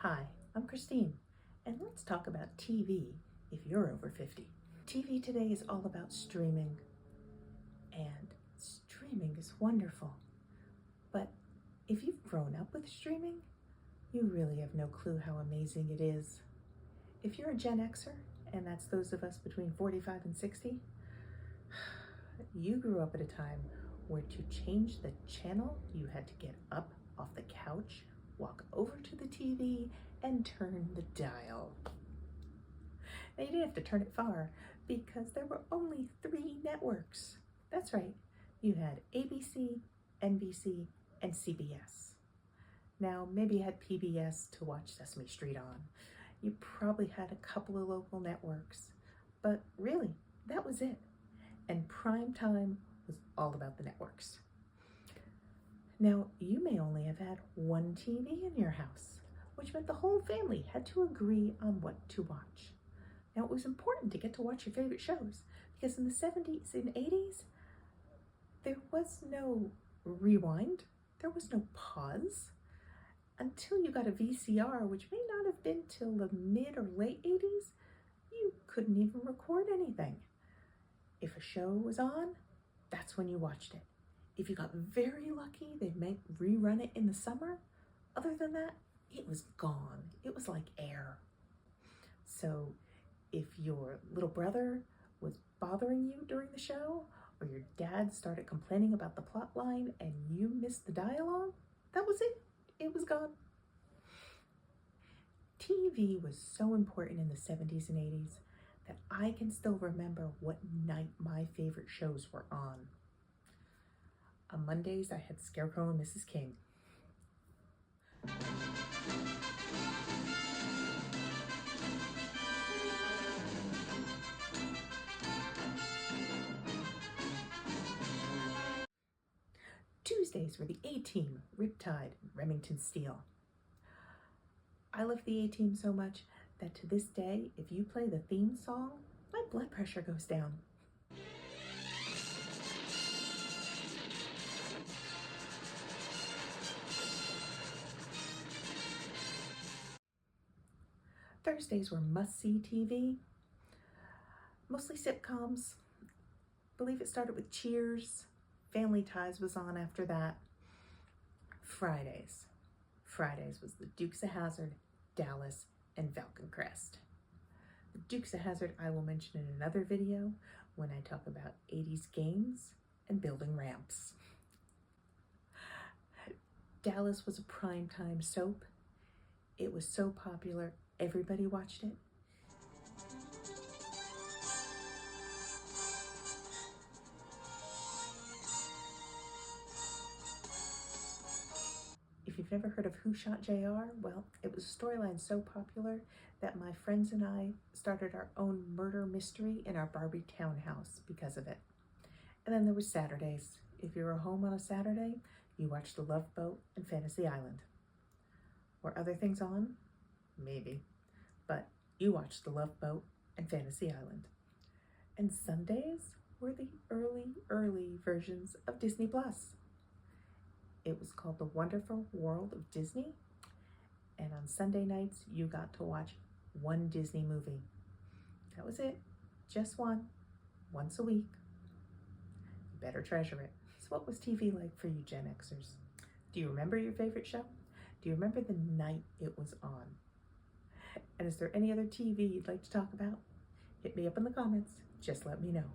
Hi, I'm Christine, and let's talk about TV if you're over 50. TV today is all about streaming, and streaming is wonderful. But if you've grown up with streaming, you really have no clue how amazing it is. If you're a Gen Xer, and that's those of us between 45 and 60, you grew up at a time where to change the channel, you had to get up off the couch, walk over to the TV, and turn the dial. Now you didn't have to turn it far because there were only 3 networks. That's right, you had ABC, NBC, and CBS. Now maybe you had PBS to watch Sesame Street on. You probably had a couple of local networks, but really, that was it. And prime time was all about the networks. Now, you may only have had one TV in your house, which meant the whole family had to agree on what to watch. Now, it was important to get to watch your favorite shows because in the 70s and 80s, there was no rewind, there was no pause. Until you got a VCR, which may not have been till the mid or late 80s, you couldn't even record anything. If a show was on, that's when you watched it. If you got very lucky, they might rerun it in the summer. Other than that, it was gone. It was like air. So if your little brother was bothering you during the show, or your dad started complaining about the plot line and you missed the dialogue, that was it. It was gone. TV was so important in the 70s and 80s that I can still remember what night my favorite shows were on. On Mondays, I had Scarecrow and Mrs. King. Tuesdays were the A-Team, Riptide, Remington Steele. I love the A-Team so much that to this day, if you play the theme song, my blood pressure goes down. Thursdays were must-see TV, mostly sitcoms. I believe it started with Cheers. Family Ties was on after that. Fridays was the Dukes of Hazzard, Dallas, and Falcon Crest. The Dukes of Hazzard I will mention in another video when I talk about 80s games and building ramps. Dallas was a primetime soap. It was so popular, everybody watched it. If you've never heard of Who Shot JR, well, it was a storyline so popular that my friends and I started our own murder mystery in our Barbie townhouse because of it. And then there was Saturdays. If you were home on a Saturday, you watched The Love Boat and Fantasy Island. Were other things on? Maybe. But you watched The Love Boat and Fantasy Island. And Sundays were the early versions of Disney Plus. It was called The Wonderful World of Disney. And on Sunday nights, you got to watch one Disney movie. That was it. Just one. Once a week. You better treasure it. So what was TV like for you Gen Xers? Do you remember your favorite show? Do you remember the night it was on? And is there any other TV you'd like to talk about? Hit me up in the comments. Just let me know.